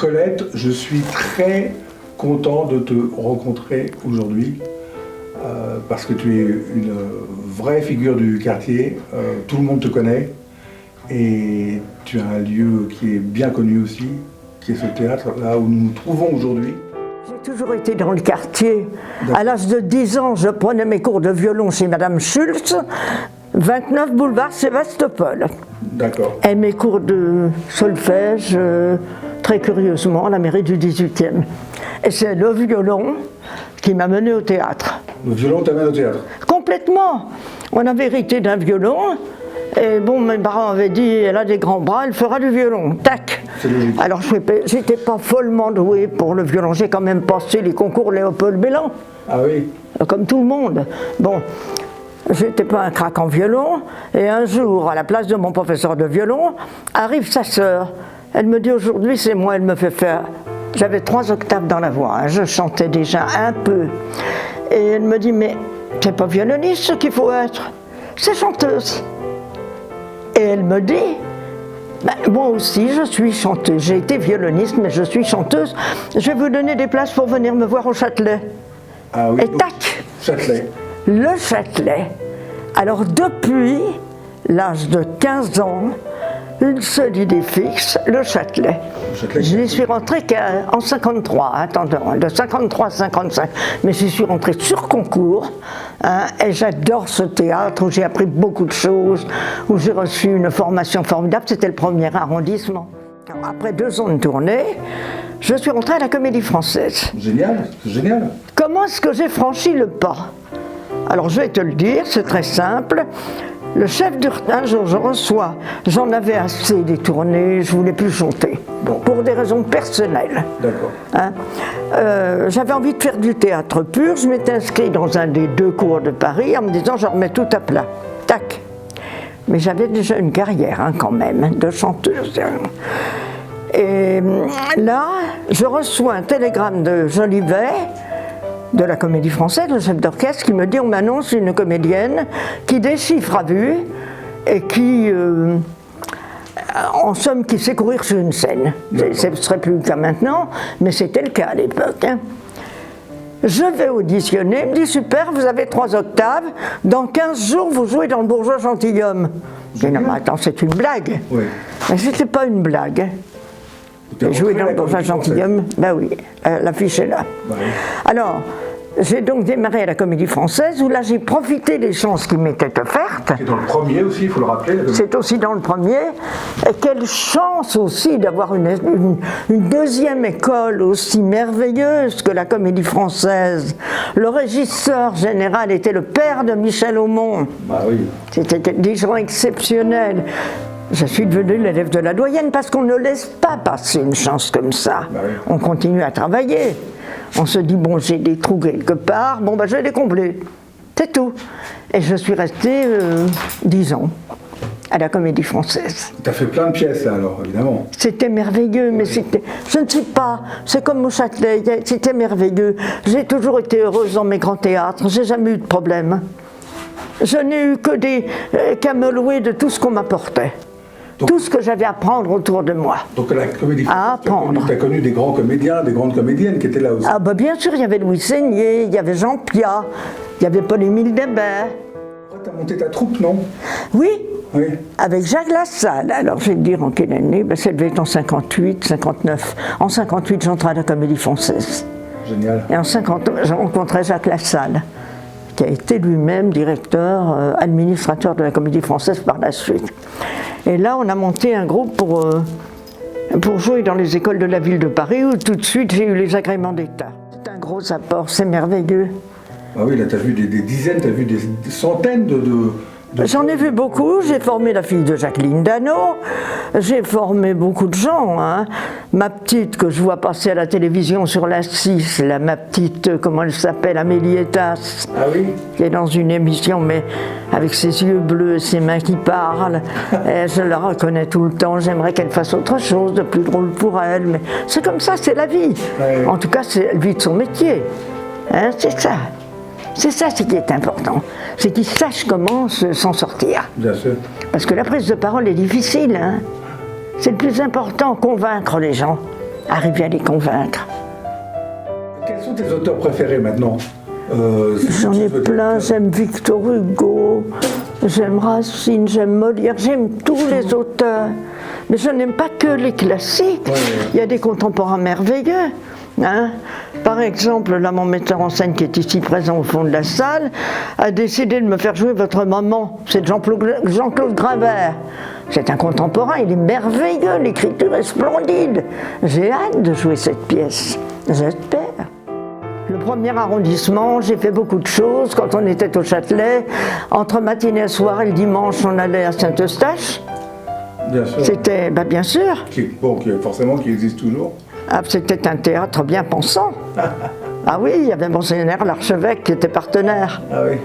Colette, je suis très content de te rencontrer aujourd'hui parce que tu es une vraie figure du quartier, tout le monde te connaît et tu as un lieu qui est bien connu aussi, qui est ce théâtre là où nous nous trouvons aujourd'hui. J'ai toujours été dans le quartier. À l'âge de 10 ans, je prenais mes cours de violon chez Madame Schultz, 29 boulevard Sébastopol. D'accord. Et mes cours de solfège, très curieusement, à la mairie du 18e. Et c'est le violon qui m'a mené au théâtre. Le violon t'amène au théâtre? Complètement. On avait hérité d'un violon. Et bon, mes parents avaient dit, elle a des grands bras, elle fera du violon. Tac. C'est logique. Alors, j'étais pas follement douée pour le violon. J'ai quand même passé les concours Léopold Bellan. Ah oui? Comme tout le monde. Bon, j'étais pas un crack en violon. Et un jour, à la place de mon professeur de violon, arrive sa sœur. Elle me dit, aujourd'hui, c'est moi, elle me fait faire. J'avais 3 octaves dans la voix, hein. Je chantais déjà un peu. Et elle me dit, mais c'est pas violoniste ce qu'il faut être, c'est chanteuse. Et elle me dit, ben, moi aussi je suis chanteuse, j'ai été violoniste mais je suis chanteuse, je vais vous donner des places pour venir me voir au Châtelet. Ah oui. Et tac, Châtelet. le Châtelet. Alors depuis l'âge de 15 ans, une seule idée fixe, le Châtelet. Je n'y suis rentrée qu'en 53, attendons, de 53 à 55, mais j'y suis rentrée sur concours, hein, et j'adore ce théâtre où j'ai appris beaucoup de choses, où j'ai reçu une formation formidable, c'était le 1er arrondissement. Après 2 ans de tournée, je suis rentrée à la Comédie Française. Génial, génial. Comment est-ce que j'ai franchi le pas? Alors je vais te le dire, c'est très simple. Le chef un jour je reçois, j'en avais assez des tournées, je voulais plus chanter, Bon. pour des raisons personnelles. D'accord. Hein. J'avais envie de faire du théâtre pur, je m'étais inscrite dans un des 2 cours de Paris en me disant je remets tout à plat. Tac. Mais j'avais déjà une carrière hein, quand même, de chanteuse. Et là, je reçois un télégramme de Jolivet, de la Comédie Française, le chef d'orchestre, qui me dit on m'annonce une comédienne qui déchiffre à vue et qui, en somme, qui sait courir sur une scène. Ce ne serait plus le cas maintenant, mais c'était le cas à l'époque. Hein. Je vais auditionner, il me dit super, vous avez 3 octaves, dans 15 jours vous jouez dans le Bourgeois Gentilhomme. Je dis non mais attends, c'est une blague. Oui. Mais c'était pas une blague. J'ai joué dans le Bourgeois Gentilhomme, ben oui, l'affiche est là. Bah oui. Alors, j'ai donc démarré à la Comédie Française, où là j'ai profité des chances qui m'étaient offertes. C'est dans le premier aussi, il faut le rappeler. C'est aussi dans le premier. Et quelle chance aussi d'avoir une deuxième école aussi merveilleuse que la Comédie Française. Le régisseur général était le père de Michel Aumont. Bah oui. C'était des gens exceptionnels. Je suis devenue l'élève de la doyenne parce qu'on ne laisse pas passer une chance comme ça. Bah oui. On continue à travailler. On se dit, bon, j'ai des trous quelque part, bon, ben, je vais les combler. C'est tout. Et je suis restée 10 ans à la Comédie Française. Tu as fait plein de pièces là alors, évidemment. C'était merveilleux, mais c'était... Je ne sais pas, c'est comme au Châtelet, c'était merveilleux. J'ai toujours été heureuse dans mes grands théâtres, j'ai jamais eu de problème. Je n'ai eu qu'à me louer de tout ce qu'on m'apportait. Tout ce que j'avais à apprendre autour de moi. Donc à la Comédie À Française, tu as connu des grands comédiens, des grandes comédiennes qui étaient là aussi. Ah bah bien sûr, il y avait Louis Seigné, il y avait Jean Piat, il y avait Paul-Émile Debert. Tu as monté ta troupe, non? Oui, Oui. avec Jacques Lassalle. Alors je vais te dire en quelle année, ben, ça devait être en 58, 59. En 58, j'entrais à la Comédie Française. Génial. Et en 50, je rencontrais Jacques Lassalle, qui a été lui-même directeur, administrateur de la Comédie Française par la suite. Et là, on a monté un groupe pour jouer dans les écoles de la ville de Paris, où tout de suite j'ai eu les agréments d'État. C'est un gros apport, c'est merveilleux. Ah oui, là tu as vu des dizaines, tu as vu des centaines de J'en ai vu beaucoup, j'ai formé la fille de Jacqueline Dano, j'ai formé beaucoup de gens. Hein. Ma petite que je vois passer à la télévision sur la 6, là, ma petite, comment elle s'appelle, Amélie Etas, Ah oui? qui est dans une émission, mais avec ses yeux bleus et ses mains qui parlent. Et je la reconnais tout le temps, j'aimerais qu'elle fasse autre chose de plus drôle pour elle, mais c'est comme ça, c'est la vie. Ouais. En tout cas, elle vit de son métier. Hein, c'est ça. C'est ça ce qui est important, c'est qu'ils sachent comment s'en sortir. Bien sûr. Parce que la prise de parole est difficile, hein. C'est le plus important, convaincre les gens. arriver à les convaincre. Quels sont tes auteurs préférés maintenant? J'en ai plein, j'aime Victor Hugo, j'aime Racine, j'aime Molière, j'aime tous les auteurs. Mais je n'aime pas que les classiques. Ouais. Il y a des contemporains merveilleux. Hein. Par exemple, là, mon metteur en scène qui est ici présent au fond de la salle a décidé de me faire jouer Votre maman. C'est Jean-Claude Grimbert. C'est un contemporain, il est merveilleux, l'écriture est splendide. J'ai hâte de jouer cette pièce, j'espère. Le premier arrondissement, j'ai fait beaucoup de choses quand on était au Châtelet. Entre matinée et soir et le dimanche, on allait à Saint-Eustache. Bien sûr. C'était, bien sûr. Forcément, qui existe toujours. Ah, c'était un théâtre bien pensant. Ah oui, il y avait Monseigneur l'archevêque qui était partenaire. Ah oui.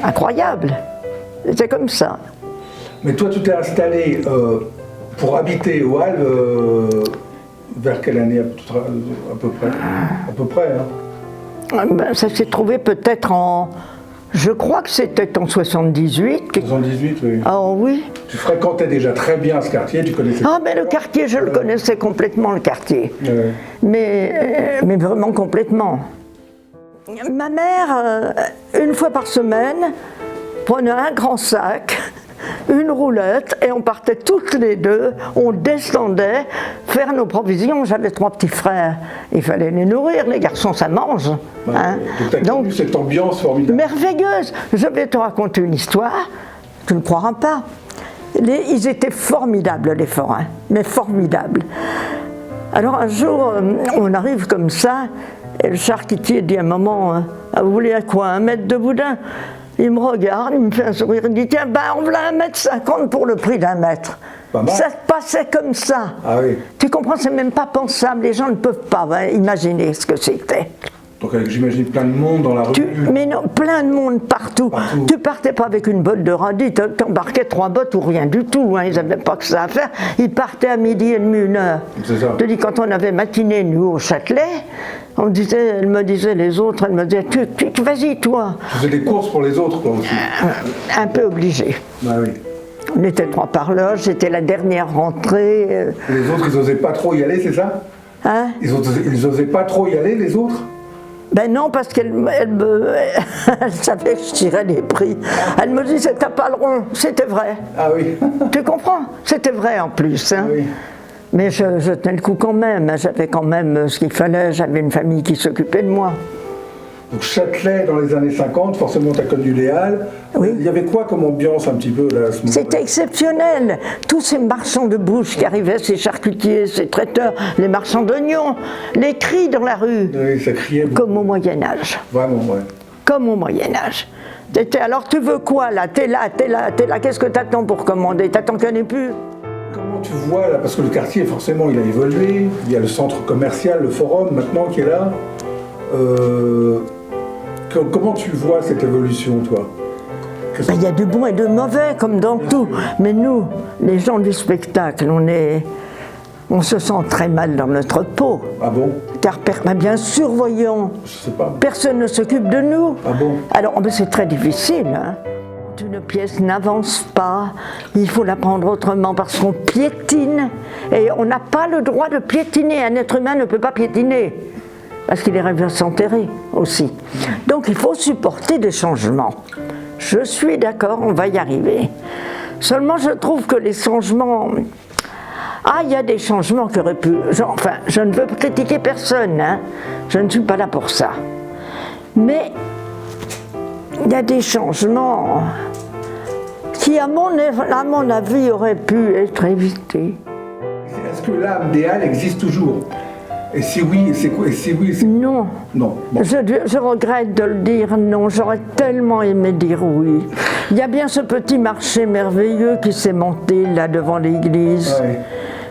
Incroyable. C'était comme ça. Mais toi, tu t'es installé pour habiter au Halles vers quelle année à peu près? À peu près, hein. Ça s'est trouvé peut-être en... Je crois que c'était en 78. 78, oui. Ah oui. Tu fréquentais déjà très bien ce quartier, tu connaissais... Ah, mais le quartier, je le connaissais complètement, le quartier. Ouais. Mais vraiment complètement. Ma mère, une fois par semaine, prenait un grand sac, une roulette, et on partait toutes les deux, on descendait faire nos provisions. J'avais 3 petits frères, il fallait les nourrir, les garçons ça mange. Hein. Donc cette ambiance formidable. Merveilleuse. Je vais te raconter une histoire, tu ne croiras pas. Ils étaient formidables les forains, mais formidables. Alors un jour, on arrive comme ça, et le charcutier dit à un moment, vous voulez à quoi, 1 mètre de boudin? Il me regarde, il me fait un sourire, il dit tiens, on voulait 1,50 m pour le prix d'1 mètre. Ça se passait comme ça. Ah oui. Tu comprends, c'est même pas pensable, les gens ne peuvent pas imaginer ce que c'était. Donc avec, j'imagine, plein de monde dans la rue. Mais non, plein de monde partout. Tu partais pas avec une botte de radis, tu embarquais 3 bottes ou rien du tout, hein, ils n'avaient pas que ça à faire. Ils partaient à 12h30, 1h. C'est ça. Je te dis, quand on avait matiné, nous, au Châtelet, elle me disait, les autres, elle me disait, vas-y, toi. Tu faisais des courses pour les autres, quoi, aussi. Un peu obligé. Bah oui. On était 3 par loge, c'était la dernière rentrée. Les autres, ils n'osaient pas trop y aller, c'est ça? Hein? Ils n'osaient pas trop y aller, les autres? Ben non, parce qu'elle savait que je tirais les prix. Elle me dit, c'est à Paleron. C'était vrai. Ah oui. Tu comprends? C'était vrai en plus. Hein. Oui. Mais je tenais le coup quand même. J'avais quand même ce qu'il fallait. J'avais une famille qui s'occupait de moi. Donc Châtelet, dans les années 50, forcément tu as connu les Halles. Oui. Il y avait quoi comme ambiance un petit peu là à ce moment-là? C'était exceptionnel. Tous ces marchands de bouche qui arrivaient, ces charcutiers, ces traiteurs, les marchands d'oignons, les cris dans la rue. Oui, ça criait beaucoup. Comme au Moyen-Âge. Vraiment, ouais. Comme au Moyen-Âge. Alors tu veux quoi là? T'es là, qu'est-ce que t'attends pour commander? T'attends qu'il n'y en ait plus? Comment tu vois là, parce que le quartier forcément il a évolué, il y a le centre commercial, le forum maintenant qui est là. Comment tu vois cette évolution, toi? Il y a du bon et de mauvais, comme dans tout. Mais nous, les gens du spectacle, on se sent très mal dans notre peau. Ah bon? Car, bien sûr, voyons, Je sais pas. personne ne s'occupe de nous. Ah bon? Alors, c'est très difficile. Hein. Quand une pièce n'avance pas, il faut la prendre autrement parce qu'on piétine. Et on n'a pas le droit de piétiner. Un être humain ne peut pas piétiner. Parce qu'il rêve à s'enterrer aussi. Donc il faut supporter des changements. Je suis d'accord, on va y arriver. Seulement je trouve que les changements... Ah, il y a des changements qui auraient pu... Enfin, je ne veux critiquer personne, hein. Je ne suis pas là pour ça. Mais il y a des changements qui, à mon avis, auraient pu être évités. Est-ce que l'âme des Halles existe toujours? Et si oui, c'est quoi? Non. Non. Bon. Je regrette de le dire, non. J'aurais tellement aimé dire oui. Il y a bien ce petit marché merveilleux qui s'est monté là devant l'église. Ouais.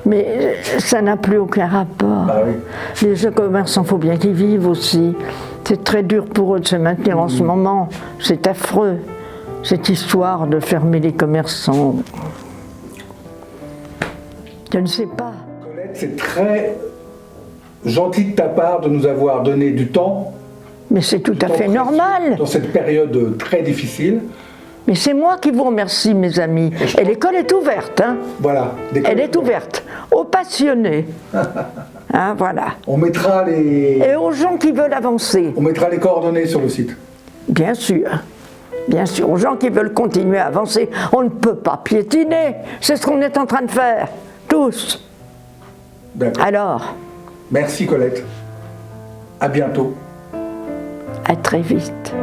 Mais ça n'a plus aucun rapport. Bah oui. Les commerçants, il faut bien qu'ils vivent aussi. C'est très dur pour eux de se maintenir en ce moment. C'est affreux, cette histoire de fermer les commerçants. Je ne sais pas. Colette, c'est très gentil de ta part de nous avoir donné du temps. Mais c'est tout à fait normal. Dans cette période très difficile. Mais c'est moi qui vous remercie, mes amis. Et l'école est ouverte, hein. Voilà. Elle est ouverte. aux passionnés. Hein, voilà. On mettra Et aux gens qui veulent avancer. On mettra les coordonnées sur le site. Bien sûr. Bien sûr, aux gens qui veulent continuer à avancer. On ne peut pas piétiner. C'est ce qu'on est en train de faire. Tous. D'accord. Alors, merci Colette. À bientôt. à très vite.